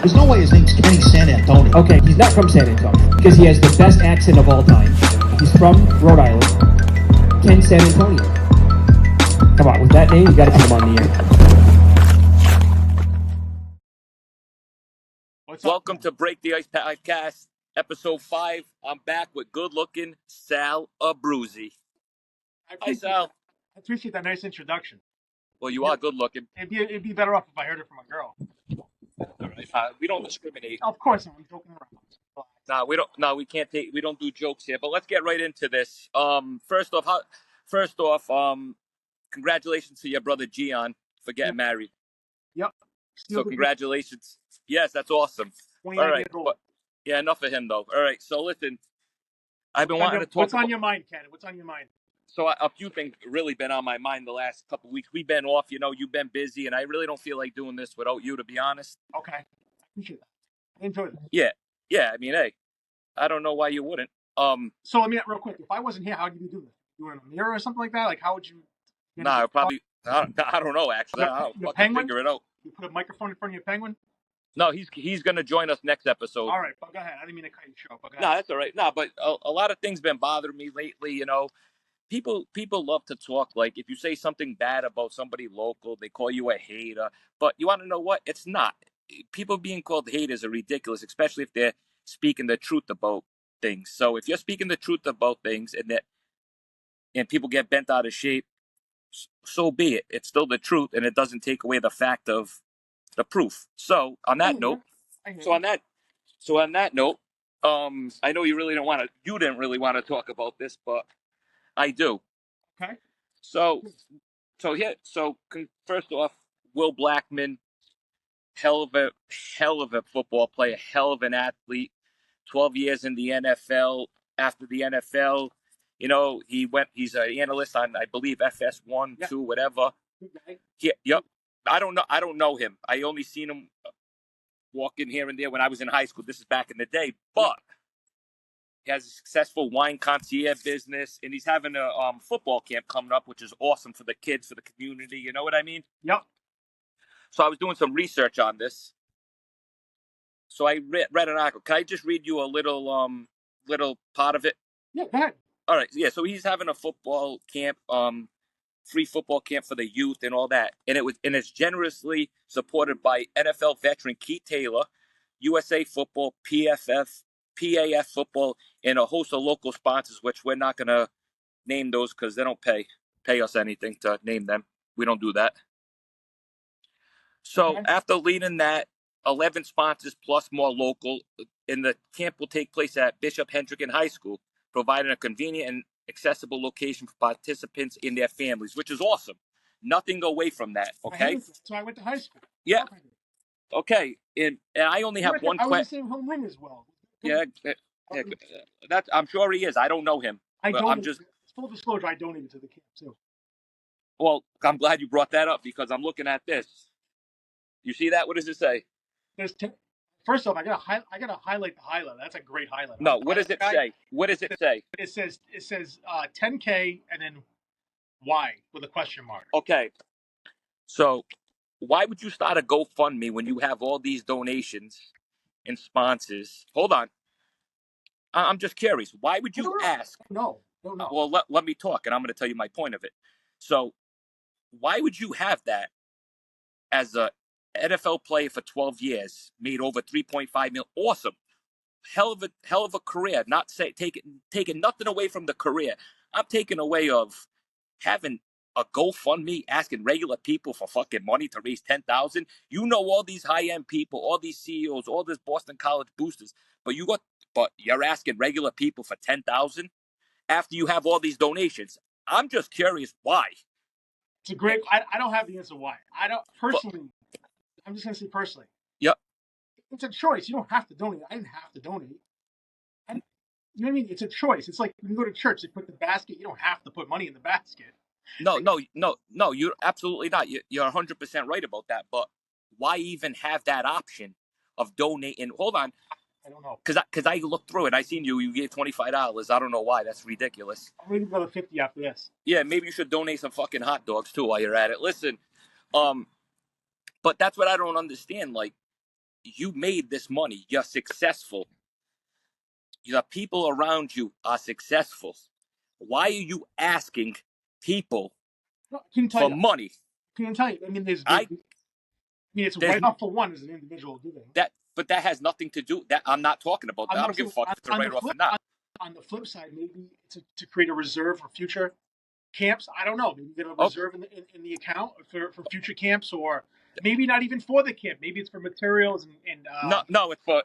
There's no way his name's Kenny San Antonio. Okay, he's not from San Antonio because he has the best accent of all time. He's from Rhode Island. Ken San Antonio. Come on, with that name, you got to put him on the air. Welcome to Break the Ice Podcast, episode 5. I'm back with good-looking Sal Abruzzi. Hi, Sal. I appreciate that nice introduction. Well, you are good-looking. It'd be better off if I heard it from a girl. All right. We don't discriminate. Of course, I'm joking around. No, we don't. No, we can't take. We don't do jokes here. But let's get right into this. First off, congratulations to your brother Gian for getting married. Yep. So congratulations. Yes, that's awesome. All right. But, yeah, enough of him though. All right. So listen, I've been wanting to talk. What's on your mind, Ken? What's on your mind? So a few things really been on my mind the last couple of weeks. We've been off, you've been busy, and I really don't feel like doing this without you, to be honest. Okay. I appreciate that. I enjoy that. Yeah. I mean, hey, I don't know why you wouldn't. So let me real quick. If I wasn't here, how would you do this? You in a mirror or something like that? Like, how would you? I don't know actually. I don't fucking figure it out. You put a microphone in front of your penguin. No, he's gonna join us next episode. All right, but go ahead. I didn't mean to cut you short. No, that's all right. No, but a lot of things been bothering me lately. People love to talk, like if you say something bad about somebody local, they call you a hater. But you want to know what? It's not. People being called haters are ridiculous, especially if they're speaking the truth about things. So if you're speaking the truth about things and people get bent out of shape, so be it. It's still the truth, and it doesn't take away the fact of the proof. So on that note, I know you didn't really want to talk about this, but I do. Okay. So first off, Will Blackmon, hell of a football player, hell of an athlete. 12 years in the NFL. After the NFL, he's an analyst on, I believe, FS1, 2, whatever. Yep. I don't know him. I only seen him walking here and there when I was in high school. This is back in the day, but he has a successful wine concierge business, and he's having a football camp coming up, which is awesome for the kids, for the community. You know what I mean? Yep. So I was doing some research on this. So I read an article. Can I just read you a little part of it? Yeah, go ahead. All right. Yeah. So he's having a football camp, free football camp for the youth and all that, and it's generously supported by NFL veteran Keith Taylor, USA Football, PAF Football, and a host of local sponsors, which we're not gonna name those because they don't pay us anything to name them. We don't do that. So after leading that, 11 sponsors plus more local, and the camp will take place at Bishop Hendricken High School, providing a convenient and accessible location for participants and their families, which is awesome. Nothing away from that, okay? That's why I went to high school. Yeah. Okay, and I only have one question. I was the same home ring as well. Yeah, I'm sure he is. I don't know him. Full disclosure, I donated to the camp too. Well, I'm glad you brought that up because I'm looking at this. You see that? What does it say? First off, I gotta highlight the highlight. That's a great highlight. No, what does it say? What does it say? It says 10K and then Y with a question mark. Okay, so why would you start a GoFundMe when you have all these donations and sponsors? Hold on, I'm just curious. Why would you ask? No. Well, let me talk, and I'm going to tell you my point of it. So, why would you have that as a NFL player for 12 years, made over 3.5 million? Awesome. Hell of a career. Not taking nothing away from the career. I'm taking away of having a GoFundMe, asking regular people for fucking money to raise $10,000. You know all these high-end people, all these CEOs, all this Boston College boosters, but you're asking regular people for $10,000 after you have all these donations. I'm just curious why. It's a great. I don't have the answer why. I don't personally. I'm just gonna say personally. Yep. It's a choice. You don't have to donate. I didn't have to donate. You know what I mean? It's a choice. It's like when you go to church, they put the basket. You don't have to put money in the basket. No. You're absolutely not. You're 100% right about that. But why even have that option of donating? Hold on. I don't know. Because I looked through it. I seen you gave $25. I don't know why. That's ridiculous. I'm going to go to 50 after this. Yeah, maybe you should donate some fucking hot dogs too while you're at it. Listen, but that's what I don't understand. Like, you made this money. You're successful. The people around you are successful. Why are you asking people No, I can tell for you. money? Can tell you. I mean, I it's there's right off for one as an individual doing. but that has nothing to do. That I'm not talking about that. I don't give a fuck if it's a on the write off or flip not. on the flip side, maybe to create a reserve for future camps. I don't know. Maybe get a reserve in the account for future camps, or maybe not even for the camp. Maybe it's for materials and No, it's for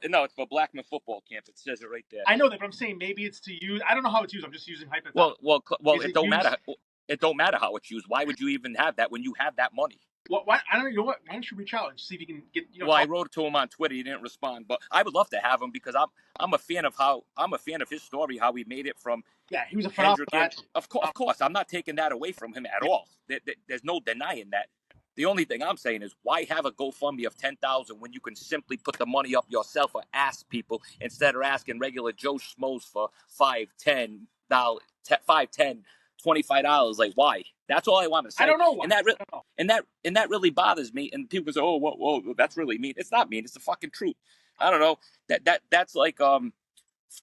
Blackmon football camp. It says it right there. I know that, but I'm saying maybe it's to use. I don't know how it's used. I'm just using hypothetical. Well, it don't matter. It don't matter how it's used. Why would you even have that when you have that money? Well, why, I don't know. You know what? Why don't you reach out and see if you can get? Well, I wrote it to him on Twitter. He didn't respond, but I would love to have him because I'm a fan of his story, how he made it from. Yeah, he was a phenomenal athlete. Of course, I'm not taking that away from him at all. There's no denying that. The only thing I'm saying is, why have a GoFundMe of $10,000 when you can simply put the money up yourself or ask people instead of asking regular Joe Schmoes for $5, $10, $25? Like, why? That's all I want to say. I don't know why. And that really bothers me. And people say, "Oh, whoa, that's really mean." It's not mean. It's the fucking truth. I don't know. That's like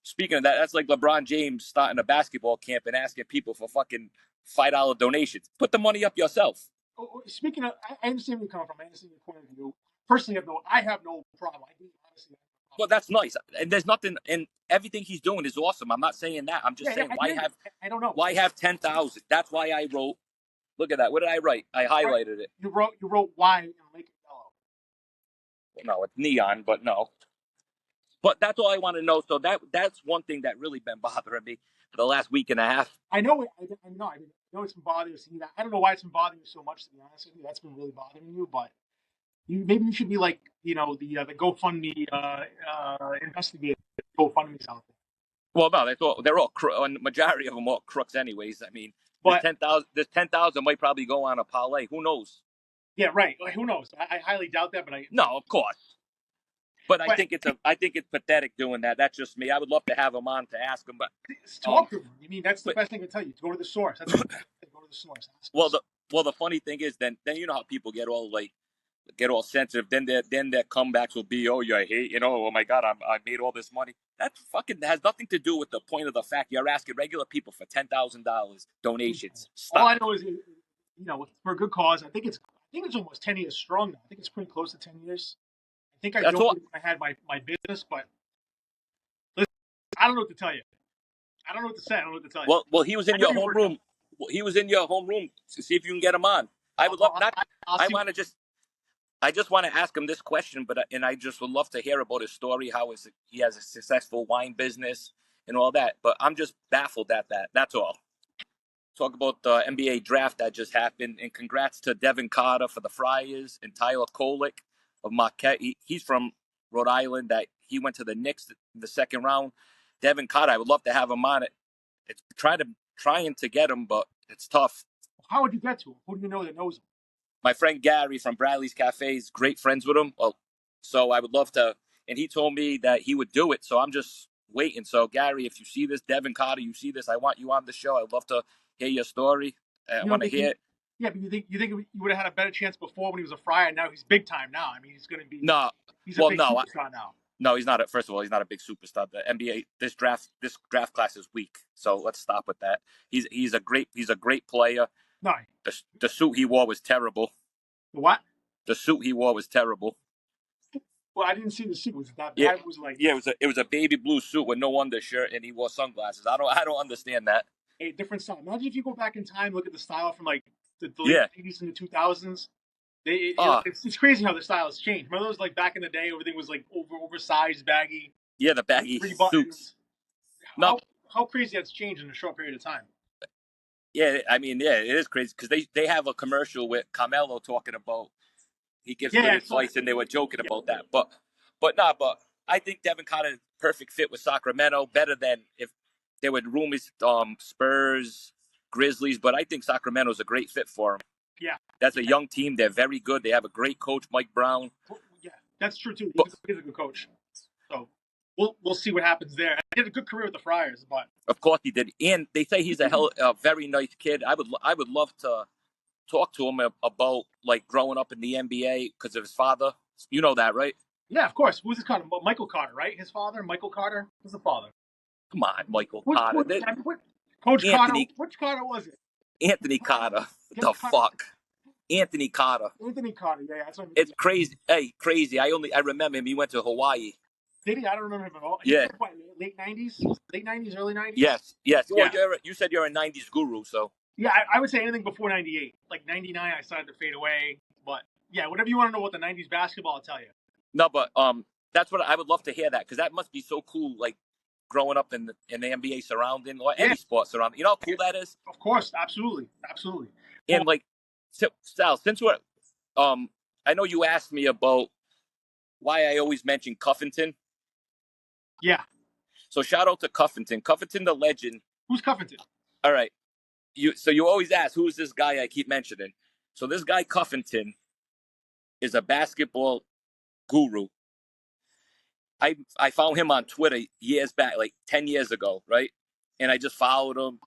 Speaking of that, that's like LeBron James starting a basketball camp and asking people for fucking $5 donations. Put the money up yourself. Speaking of, I understand where you come from. I understand your point of view. Personally, I have no problem. I do honestly. Well, that's nice, and there's nothing, and everything he's doing is awesome. I'm not saying that. I'm just saying, I don't know. Why have 10,000? That's why I wrote. Look at that. What did I write? I highlighted it. You wrote why and make it yellow. No, it's neon, but no. But that's all I want to know. So that's one thing that really been bothering me for the last week and a half. I know it's been bothering you. I don't know why it's been bothering you so much. To be honest with you, that's been really bothering you. But maybe you should be like the GoFundMe investigator. GoFundMe's out there. Well, no, they're all majority of them are crooks, anyways. I mean, but this 10,000 might probably go on a parlay. Who knows? Yeah, right. Like, who knows? I highly doubt that, but no, of course. But I think it's pathetic doing that. That's just me. I would love to have him on to ask him, but talk to him. I mean, that's the best thing to tell you. To go to the source. That's what go to the source. The funny thing is, then you know how people get all sensitive. Then their comebacks will be, oh, you hate, oh my God, I made all this money. That fucking has nothing to do with the point of the fact you're asking regular people for $10,000 donations. Stop. All I know is, for a good cause. I think it's almost 10 years strong now. I think it's pretty close to 10 years. I think I had my business, but listen, I don't know what to tell you. I don't know what to say. I don't know what to tell you. Well, he was in your homeroom. He was in your homeroom to see if you can get him on. I would love not. I just want to ask him this question, and I just would love to hear about his story, how he has a successful wine business and all that. But I'm just baffled at that. That's all. Talk about the NBA draft that just happened, and congrats to Devin Carter for the Friars and Tyler Kolek of Marquette. He's from Rhode Island. That he went to the Knicks in the second round. Devin Carter, I would love to have him on it. It's trying to get him, but it's tough. How would you get to him? Who do you know that knows him? My friend Gary from Bradley's Cafe is great friends with him. So I would love to, and he told me that he would do it. So I'm just waiting. So Gary, if you see this, Devin Carter, you see this, I want you on the show. I'd love to hear your story. I want to hear it. Yeah, but you think you would have had a better chance before when he was a Friar? Now he's big time now. I mean, he's going to be. No, he's a big superstar now. No, he's not. First of all, he's not a big superstar. The NBA this draft class is weak. So let's stop with that. He's a great player. No, the suit he wore was terrible. The what? The suit he wore was terrible. Well, I didn't see the suit. Was that bad? Yeah, it was like it was a baby blue suit with no undershirt, and he wore sunglasses. I don't understand that. A different style. Imagine if you go back in time, look at the style from like the late 80s and the 2000s. It's crazy how the style has changed. Remember those, like, back in the day, everything was like oversized, baggy. Yeah, the baggy suits. How crazy that's changed in a short period of time. Yeah, I mean, it is crazy because they have a commercial with Carmelo talking about he gives good advice, and they were joking about that. But I think Devin Carter is a perfect fit with Sacramento, better than if there were rumors Spurs, Grizzlies, but I think Sacramento's a great fit for him. Yeah. That's a young team. They're very good. They have a great coach, Mike Brown. Yeah, that's true too. He's a good coach. So we'll see what happens there. He had a good career with the Friars, but of course he did. And they say he's a very nice kid. I would love to talk to him about like growing up in the NBA because of his father. You know that, right? Yeah, of course. Who's his Carter? Michael Carter, right? His father, Michael Carter, was the father. Come on, Michael Carter. Coach Carter? Anthony Which Carter was it? Anthony Carter. What the Carter. fuck? Anthony Carter. Anthony Carter. Yeah, that's what It's crazy. Hey, crazy. I remember him. He went to Hawaii. Did he? I don't remember him at all. Yeah. What, late 90s? Late 90s, early 90s? Yes. Yeah. Well, you said you're a '90s guru, so. Yeah, I would say anything before 98. Like 99, I started to fade away. But yeah, whatever you want to know about the 90s basketball, I'll tell you. No, but that's what I would love to hear that, because that must be so cool. Like growing up in the NBA surrounding, or any sport surrounding. You know how cool that is. Of course, absolutely. And like, Sal, since we're I know you asked me about why I always mention Cuffington. Yeah. So shout out to Cuffington. Cuffington the legend. Who's Cuffington? All right. So you always ask, who's this guy I keep mentioning? So this guy Cuffington is a basketball guru. I found him on Twitter years back, like 10 years ago, right? And I just followed him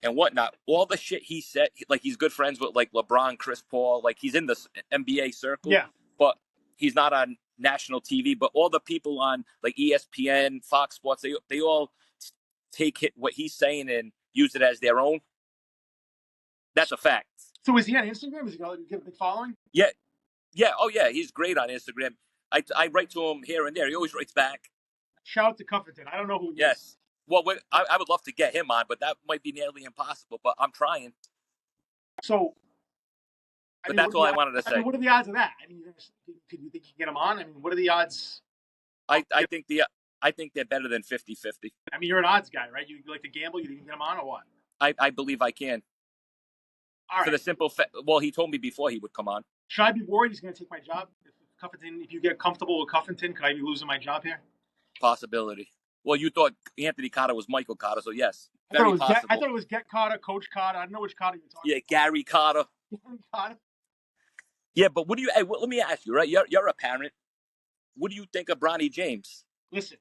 and whatnot. All the shit he said, like he's good friends with like LeBron, Chris Paul, like he's in the NBA circle. Yeah. But he's not on national TV. But all the people on like ESPN, Fox Sports, they all take what he's saying and use it as their own. That's a fact. So is he on Instagram? Is he got a big following? Yeah. Oh yeah, he's great on Instagram. I write to him here and there. He always writes back. Shout out to Cuffington. I don't know who he Yes. is. Well, I would love to get him on, but that might be nearly impossible. But I'm trying. So, but that's all I wanted to say. I mean, what are the odds of that? I mean, could you think you can get him on? I mean, what are the odds? I think they're better than 50-50. I mean, you're an odds guy, right? You like to gamble. You think you can get him on or what? I believe I can. All right. For the simple well, he told me before he would come on. Should I be worried he's going to take my job? If you get comfortable with Cuffington, could I be losing my job here? Possibility. Well, you thought Anthony Carter was Michael Carter, so yes, I thought it was Get Carter, Coach Carter. I don't know which Carter you're talking about. Yeah, Gary Carter. Carter. Yeah, but what do you? Hey, let me ask you, right? You're a parent. What do you think of Bronny James? Listen,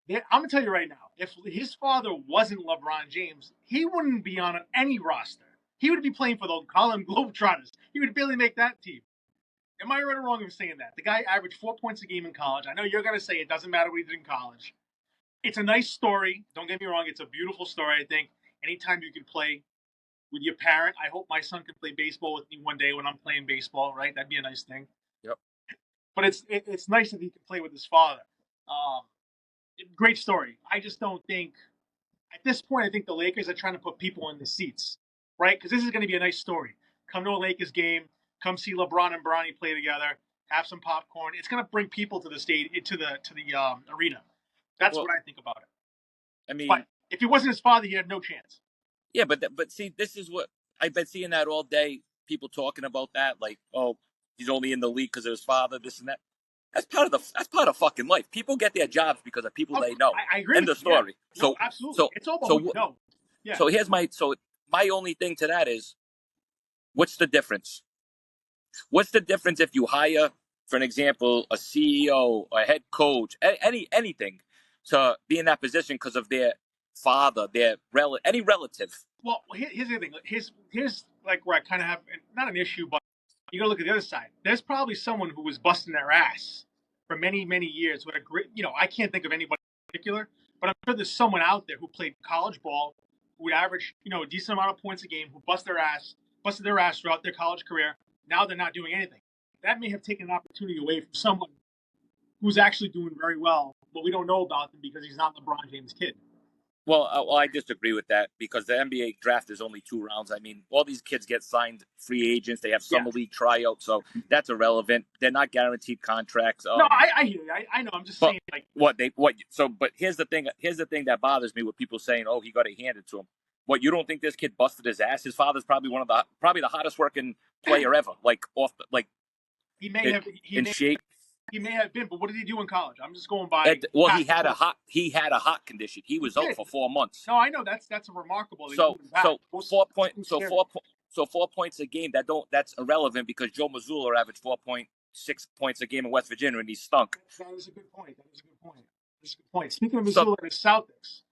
I'm gonna tell you right now. If his father wasn't LeBron James, he wouldn't be on any roster. He would be playing for the Harlem Globetrotters. He would barely make that team. Am I right or wrong in saying that? The guy averaged 4 points a game in college. I know you're gonna say it doesn't matter what he did in college. It's a nice story. Don't get me wrong. It's a beautiful story. I think anytime you can play with your parent, I hope my son can play baseball with me one day when I'm playing baseball, right? That'd be a nice thing. Yep. But it's nice that he can play with his father. Great story. I just don't think, at this point, I think the Lakers are trying to put people in the seats, right? Because this is going to be a nice story. Come to a Lakers game. Come see LeBron and Bronny play together. Have some popcorn. It's going to bring people to the arena. That's what I think about it. I mean, but if he wasn't his father, he had no chance. Yeah, but see, this is what I've been seeing that all day. People talking about that, like, oh, he's only in the league because of his father, this and that. That's part of fucking life. People get their jobs because of people they know. I agree. End of story. Yeah. No, absolutely. It's all about who you know. Yeah. So my only thing to that is, what's the difference? What's the difference if you hire, for an example, a CEO, a head coach, anything, to be in that position because of their father, any relative? Well, here's the thing. Here's like where I kind of have not an issue, but you got to look at the other side. There's probably someone who was busting their ass for many, many years with a great, I can't think of anybody in particular, but I'm sure there's someone out there who played college ball, who would average, a decent amount of points a game, who busted their ass throughout their college career. Now they're not doing anything. That may have taken an opportunity away from someone who's actually doing very well, but we don't know about him because he's not LeBron James' kid. Well, I disagree with that because the NBA draft is only 2 rounds. I mean, all these kids get signed free agents. They have summer league tryouts, so that's irrelevant. They're not guaranteed contracts. No, I hear you. I know. I'm just saying, like, But here's the thing. Here's the thing that bothers me with people saying, "Oh, he got it handed to him." What, you don't think this kid busted his ass? His father's probably probably the hottest working player ever. Like he may have in shape. He may have been, but what did he do in college? I'm just going by. He had a hot condition. He was out for 4 months. No, I know that's a remarkable. So 4 points. So 4 points a game. That's irrelevant because Joe Mazzulla averaged 4.6 points a game in West Virginia, and he stunk. That is a good point. Speaking of Mazzulla and the Celtics,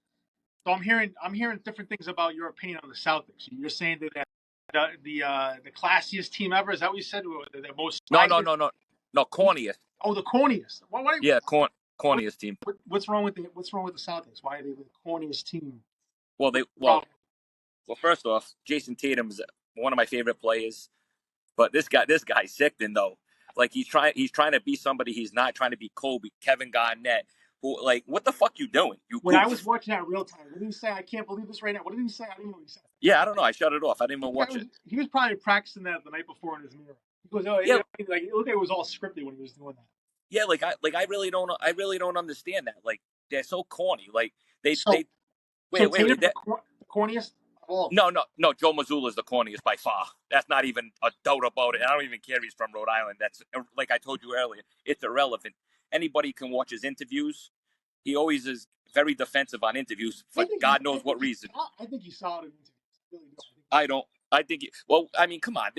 so I'm hearing different things about your opinion on the Celtics. You're saying that the classiest team ever. Is that what you said? The most. No, corniest. Oh, the corniest. Yeah, corniest team. What's wrong with the Celtics? Why are they the corniest team? Well, first off, Jason Tatum's one of my favorite players, but this guy's sickening though. Like he's trying to be somebody he's not, trying to be Kobe, Kevin Garnett. Who, like, what the fuck you doing? You when goof. I was watching that real time, what did he say? I can't believe this right now. What did he say? I didn't know what he said. Yeah, I don't know. I shut it off. I didn't even watch it. He was probably practicing that the night before in his mirror. He goes, "Oh, yeah." Like it looked like it was all scripted when he was doing that. Yeah, I really don't understand that. Like they're so corny. Like wait. The corniest of all. No. Joe Mazzulla is the corniest by far. That's not even a doubt about it. I don't even care if he's from Rhode Island. That's, like I told you earlier, it's irrelevant. Anybody can watch his interviews. He always is very defensive on interviews for God knows what reason. I think he's solid in interviews. Really do. I don't. I think. I mean, come on.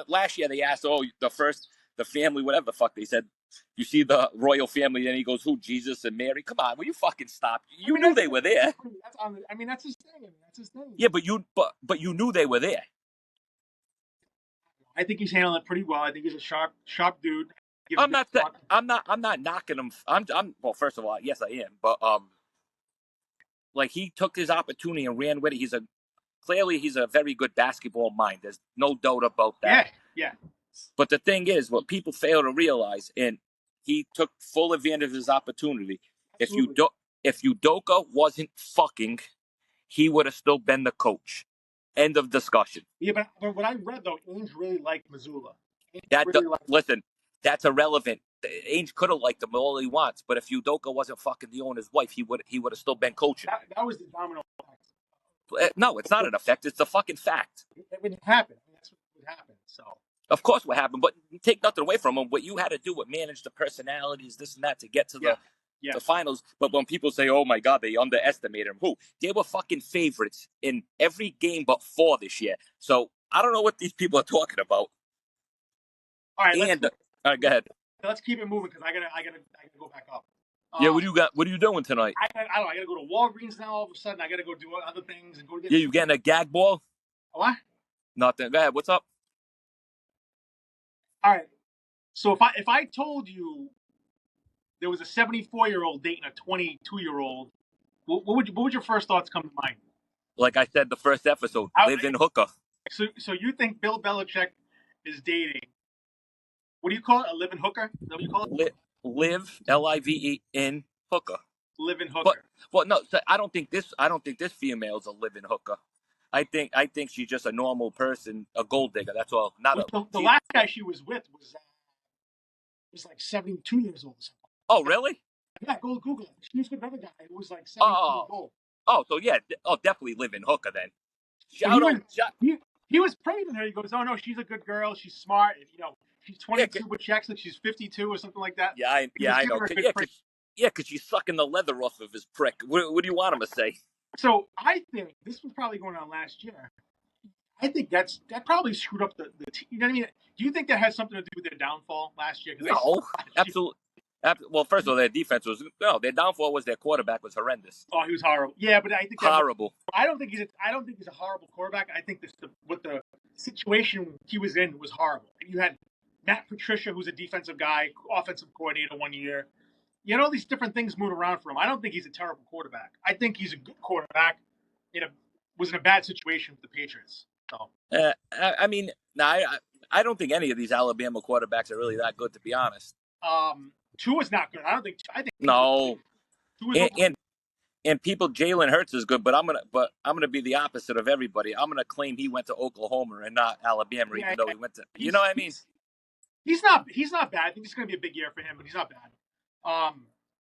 Last year they asked, the family, whatever the fuck they said. You see the royal family, and he goes, "Who? Jesus and Mary?" Come on, will you fucking stop? You knew they were there. That's his thing. That's his thing. Yeah, but you knew they were there. I think he's handling it pretty well. I think he's a sharp dude. I'm not knocking him. Well, first of all, yes, I am. But like he took his opportunity and ran with it. Clearly he's a very good basketball mind. There's no doubt about that. Yeah. But the thing is, what people fail to realize, and he took full advantage of his opportunity. Absolutely. If Udoka wasn't fucking, he would have still been the coach. End of discussion. Yeah, but what I read though, Ainge really liked Mazzulla. Listen, that's irrelevant. Ainge could have liked him all he wants, but if Udoka wasn't fucking the owner's wife, he would have still been coaching. That was the domino effect. No, it's not an effect. It's a fucking fact. It would happen. That's what happened. So. Of course, what happened, but take nothing away from him. What you had to do was manage the personalities, this and that, to get to the finals. But when people say, "Oh my God, they underestimated him," who? They were fucking favorites in every game but 4 this year. So I don't know what these people are talking about. All right, go ahead. Let's keep it moving because I gotta go back up. Yeah, what do you got? What are you doing tonight? I don't know. I gotta go to Walgreens now. All of a sudden, I gotta go do other things and go get. Yeah, you getting a gag ball? What? Nothing. Go ahead. What's up? All right. So if I told you there was a 74-year-old dating a 22-year-old, what would your first thoughts come to mind? Like I said, the first episode, live-in hooker. So you think Bill Belichick is dating? What do you call it? A live-in hooker? Is that what you call it? Live, L-I-V-E-N, hooker. Live-in hooker. But no, I don't think this female's a live-in hooker. I think she's just a normal person, a gold digger. That's all. The last guy she was with was like 72 years old or something. Oh, really? Yeah, go Google it. She was with another guy who was like 72 years old. Oh, so yeah. Oh, definitely live-in hooker then. He was praising her. He goes, "Oh no, she's a good girl. She's smart. She's 22, but she acts like she's 52 or something like that." Yeah, I know. Because she's sucking the leather off of his prick. What do you want him to say? So I think this was probably going on last year. I think that probably screwed up the team. You know what I mean? Do you think that had something to do with their downfall last year? No, absolutely. Well, first of all, their defense their downfall was their quarterback was horrendous. Oh, he was horrible. Yeah, but I think horrible. I don't think he's a horrible quarterback. I think what the situation he was in was horrible. You had Matt Patricia, who's a defensive guy, offensive coordinator 1 year. You had all these different things moving around for him. I don't think he's a terrible quarterback. I think he's a good quarterback. Was in a bad situation with the Patriots. So. I mean, I don't think any of these Alabama quarterbacks are really that good, to be honest. Tua's not good. I think. No. And people, Jalen Hurts is good, but I'm gonna be the opposite of everybody. I'm gonna claim he went to Oklahoma and not Alabama, even though he went to. You know what I mean? He's not bad. I think it's gonna be a big year for him, but he's not bad.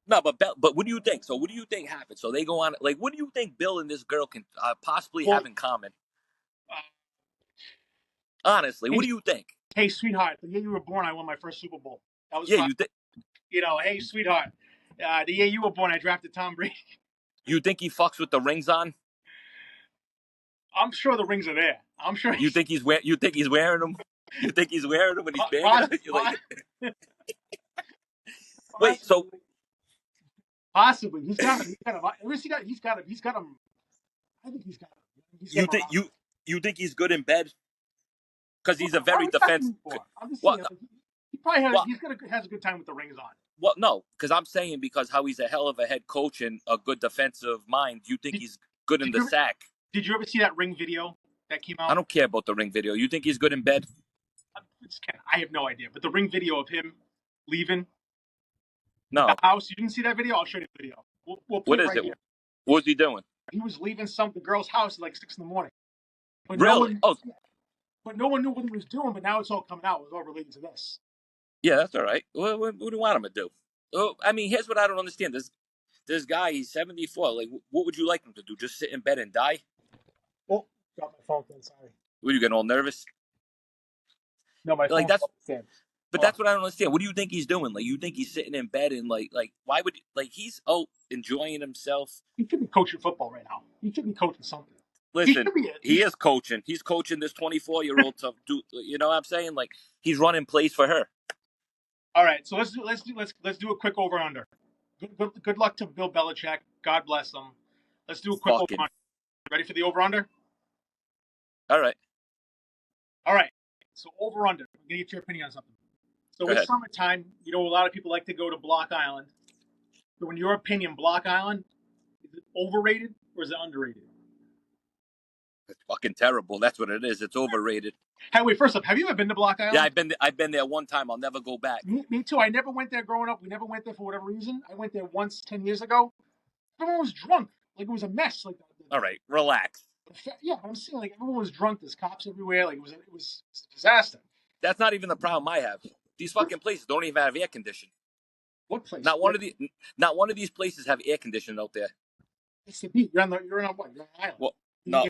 No, but what do you think? So what do you think happened? So they go on. Like, what do you think Bill and this girl can possibly have in common? Honestly, what do you think? Hey, sweetheart, the year you were born, I won my first Super Bowl. That was fun. Hey, sweetheart, the year you were born, I drafted Tom Brady. You think he fucks with the rings on? I'm sure the rings are there. I'm sure. You think he's wearing them? You think he's wearing them when he's banging? Wait, so possibly he's got him. He's got him. I think he's got him. You think he's good in bed? Because he's a very defensive. What? probably Well, has a good time with the rings on. Well, no, because I'm saying because how he's a hell of a head coach and a good defensive mind, you think he's good in the sack. Did you ever see that ring video that came out? I don't care about the ring video. You think he's good in bed? I have no idea. But the ring video of him leaving the house, you didn't see that video? I'll show you the video. We'll what is it? Here. What was he doing? He was leaving the girl's house at like 6 in the morning. But really? But no one knew what he was doing, but now it's all coming out. It was all related to this. Yeah, that's all right. What do you want him to do? Oh, I mean, here's what I don't understand. This guy, he's 74. Like, what would you like him to do? Just sit in bed and die? Oh, got my phone. Sorry. Were you getting all nervous? No, my phone. But that's what I don't understand. What do you think he's doing? Like, you think he's sitting in bed and like why would he's enjoying himself? He could be coaching football right now. He should be coaching something. Listen, he is coaching. He's coaching this 24-year-old to do. You know what I'm saying? Like, he's running plays for her. All right, so let's do a quick over under. Good luck to Bill Belichick. God bless him. Let's do a quick over under. Ready for the over under? All right. So over under. I'm gonna get your opinion on something. So it's summertime. You know, a lot of people like to go to Block Island. So in your opinion, Block Island, is it overrated or is it underrated? It's fucking terrible. That's what it is. It's overrated. Hey, wait. First up, have you ever been to Block Island? Yeah, I've been there one time. I'll never go back. Me too. I never went there growing up. We never went there for whatever reason. I went there once 10 years ago. Everyone was drunk. Like it was a mess. Like all right, relax. Yeah, I'm saying like everyone was drunk. There's cops everywhere. Like it was a disaster. That's not even the problem I have. These fucking places don't even have air conditioning. What place? Not one of these places have air conditioning out there. It's the beach. You're on what? You're on an island. Well, no.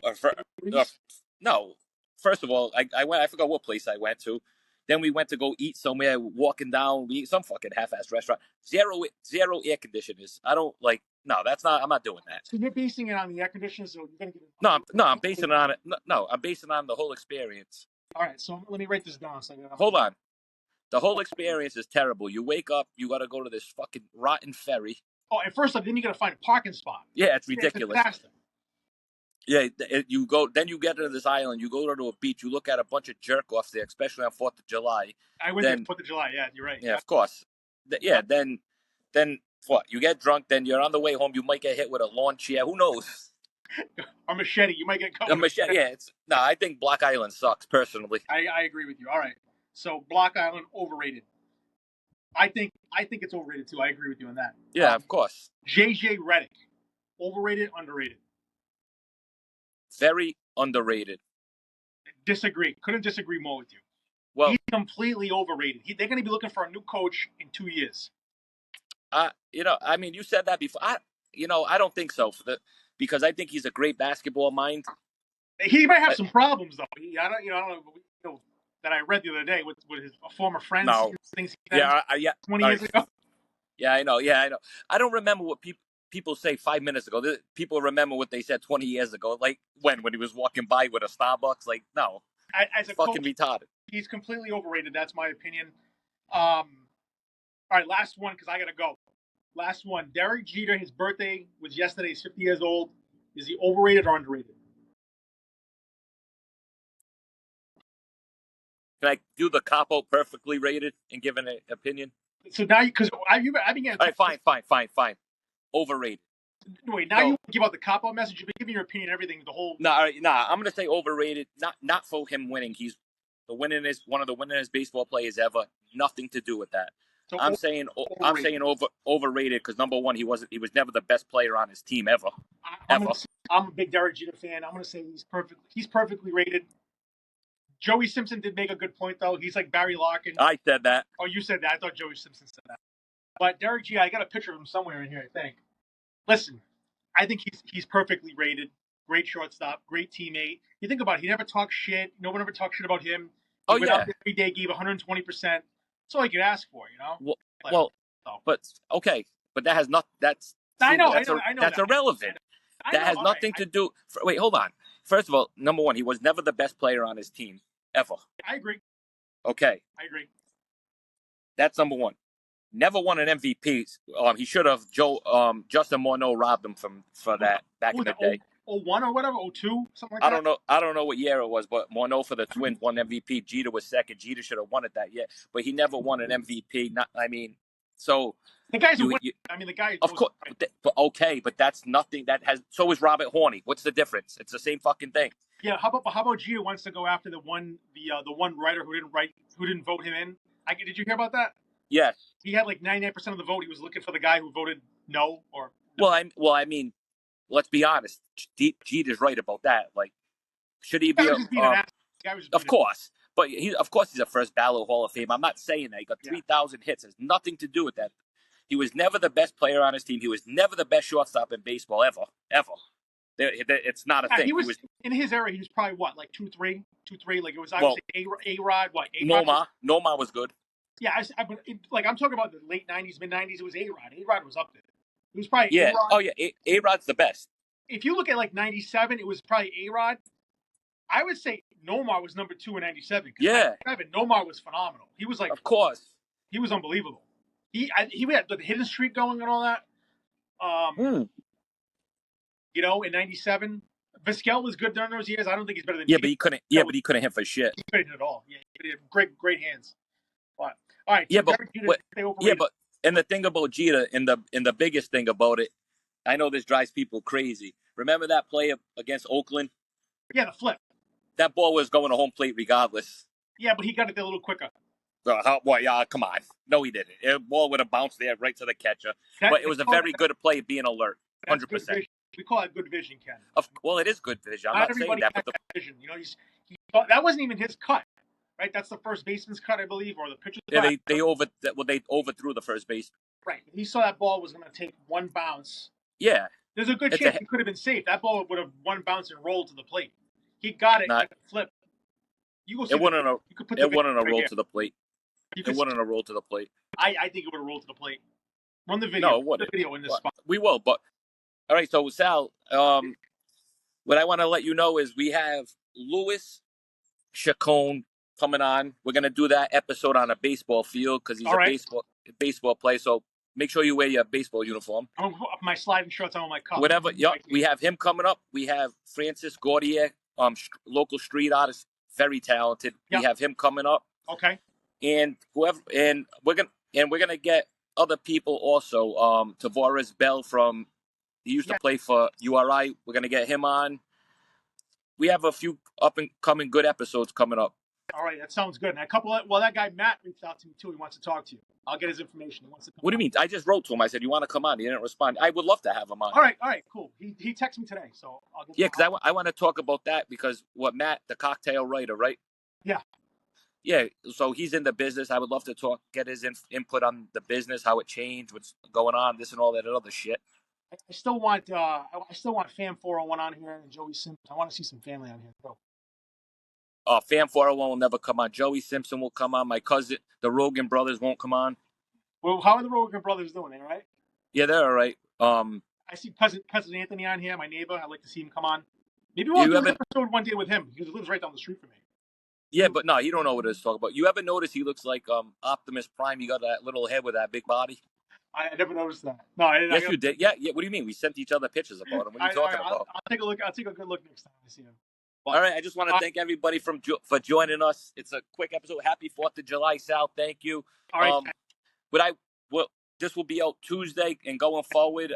First of all, I went. I forgot what place I went to. Then we went to go eat somewhere. Walking down, we eat some fucking half-assed restaurant. Zero air conditioners. I don't like. No, that's not. I'm not doing that. So you're basing it on the air conditioner. So you're gonna get. No. I'm basing it on it. No, I'm basing it on the whole experience. All right. So let me write this down. Hold on. The whole experience is terrible. You wake up, you got to go to this fucking rotten ferry. Oh, and first off, then you got to find a parking spot. Yeah, it's ridiculous. Yeah, you go. Then you get to this island. You go to a beach. You look at a bunch of jerk offs there, especially on 4th of July. I went there 4th of July. Yeah, you're right. Yeah, of course. Yeah, then what? You get drunk. Then you're on the way home. You might get hit with a lawn chair. Who knows? Or machete. You might get caught. A machete. Yeah, I think Block Island sucks personally. I agree with you. All right. So Block Island overrated. I think it's overrated too. I agree with you on that. Yeah, of course. JJ Redick, overrated, underrated. Very underrated. Disagree. Couldn't disagree more with you. Well, he's completely overrated. They're going to be looking for a new coach in 2 years. I mean, you said that before. I don't think so. Because I think he's a great basketball mind. He might have some problems though. I don't know. That I read the other day with his former friends. No. Things 20 years ago. Yeah, I know. I don't remember what people say 5 minutes ago. People remember what they said 20 years ago. Like when he was walking by with a Starbucks. Like, no. As a fucking coach, retarded. He's completely overrated. That's my opinion. All right, last one because I got to go. Last one. Derek Jeter, his birthday was yesterday. He's 50 years old. Is he overrated or underrated? Can I do the cop-out perfectly rated and give an opinion? So now, because I've been getting... All right, fine. Overrated. Wait, now you give out the cop-out message. You've been giving your opinion on everything, the whole... Nah, I'm going to say overrated. Not for him winning. He's one of the winningest baseball players ever. Nothing to do with that. So I'm saying overrated because number one, he was never the best player on his team ever. I'm a big Derek Jeter fan. I'm going to say he's perfectly rated. Joey Simpson did make a good point, though. He's like Barry Larkin. I said that. Oh, you said that. I thought Joey Simpson said that. But Derek Jeter, I got a picture of him somewhere in here, I think. Listen, I think he's perfectly rated. Great shortstop, great teammate. You think about it, he never talks shit. No one ever talks shit about him. He went out every day, gave 120%. That's all you could ask for, you know? But that has not. That's I know. That's irrelevant. That has nothing to do. Wait, hold on. First of all, number one, he was never the best player on his team ever. I agree. Okay. I agree. That's number one. Never won an MVP. He should have. Justin Morneau robbed him for that back in the day. 01 or whatever, 02, something like that. I don't know what year it was, but Morneau for the Twins won MVP. Jeter was second. Jeter should have won it that year, but he never won an MVP. So the guy's a winner. I mean, the guy. Of course, but okay, but that's nothing. So is Robert Horny. What's the difference? It's the same fucking thing. Yeah, how about Jeter wants to go after the one writer who didn't vote him in? Did you hear about that? Yes. He had like 99% of the vote. He was looking for the guy who voted no or. No. Well, I mean, let's be honest. Jeter's right about that. Like, should he be? Of course, but he's a first ballot Hall of Fame. I'm not saying that he got 3,000 hits. It has nothing to do with that. He was never the best player on his team. He was never the best shortstop in baseball ever. It's not a thing. He was in his era. He was probably what, like 2-3. Like it was. I would say A-Rod. What? Nomar was good. Yeah, I'm talking about the late '90s, mid '90s. It was A-Rod. A-Rod was up there. It was probably A-Rod. A-Rod. Oh yeah, A-Rod's the best. If you look at like '97, it was probably A-Rod. I would say Nomar was number 2 in '97. Yeah, Nomar was phenomenal. He was like, of course, he was unbelievable. He had the hidden streak going and all that. You know, in '97, Vizquel was good during those years. I don't think he's better than. Yeah, but he couldn't. Yeah, but he couldn't hit for shit. He couldn't hit at all. Yeah, he had great hands. But all right. Yeah, but and the thing about Jeter, and the biggest thing about it, I know this drives people crazy. Remember that play against Oakland? Yeah, the flip. That ball was going to home plate regardless. Yeah, but he got it there a little quicker. Come on. No, he didn't. The ball would have bounced there right to the catcher. But it was a very good play being alert. 100%. We call that good vision, Ken. Well, it is good vision. I'm not saying that, but vision. You know, that wasn't even his cut, right? That's the first baseman's cut, I believe, or the pitcher's cut. Yeah, they overthrew the first base. Right. He saw that ball was going to take one bounce. Yeah. There's a good chance he could have been safe. That ball would have one bounce and rolled to the plate. He got it. Flip. It wouldn't have rolled to the plate. It wouldn't have rolled to the plate. I think it would have rolled to the plate. Run the video. No, it wouldn't. The video in this spot. We will, but all right. So Sal, what I want to let you know is we have Louis Chacon coming on. We're gonna do that episode on a baseball field because he's baseball player. So make sure you wear your baseball uniform. I'm gonna put my sliding shorts on my cup. Whatever. Yep. We have him coming up. We have Francis Gordier, local street artist, very talented. Yep. We have him coming up. Okay. And we're gonna get other people also. Tavares Bell he used to play for URI. We're gonna get him on. We have a few up and coming good episodes coming up. All right, that sounds good. And that guy Matt reached out to me too. He wants to talk to you. I'll get his information. He wants to come What do you mean? I just wrote to him. I said, "You want to come on?" He didn't respond. I would love to have him on. All right, cool. He texted me today, so I'll get. Yeah, because I want to talk about that because Matt, the cocktail writer, right? Yeah. Yeah, so he's in the business. I would love to get his input on the business, how it changed, what's going on, this and all that other shit. I still want Fam 401 on here and Joey Simpson. I want to see some family on here too. Fam 401 will never come on. Joey Simpson will come on. My cousin, the Rogan brothers, won't come on. Well, how are the Rogan brothers doing? They all right? Yeah, they're all right. I see cousin Anthony on here, my neighbor. I'd like to see him come on. Maybe we'll do an episode one day with him because he lives right down the street from me. Yeah, but no, you don't know what it's talking about. You ever notice he looks like Optimus Prime? He got that little head with that big body. I never noticed that. No, yes, you did. Yeah. What do you mean? We sent each other pictures about him. What are you talking about? I'll take a look. I'll take a good look next time I see him. But, all right. I just want to thank everybody for joining us. It's a quick episode. Happy 4th of July, Sal. Thank you. All right. This will be out Tuesday and going forward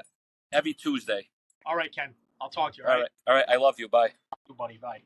every Tuesday. All right, Ken. I'll talk to you. All right. I love you. Bye. Buddy. Bye.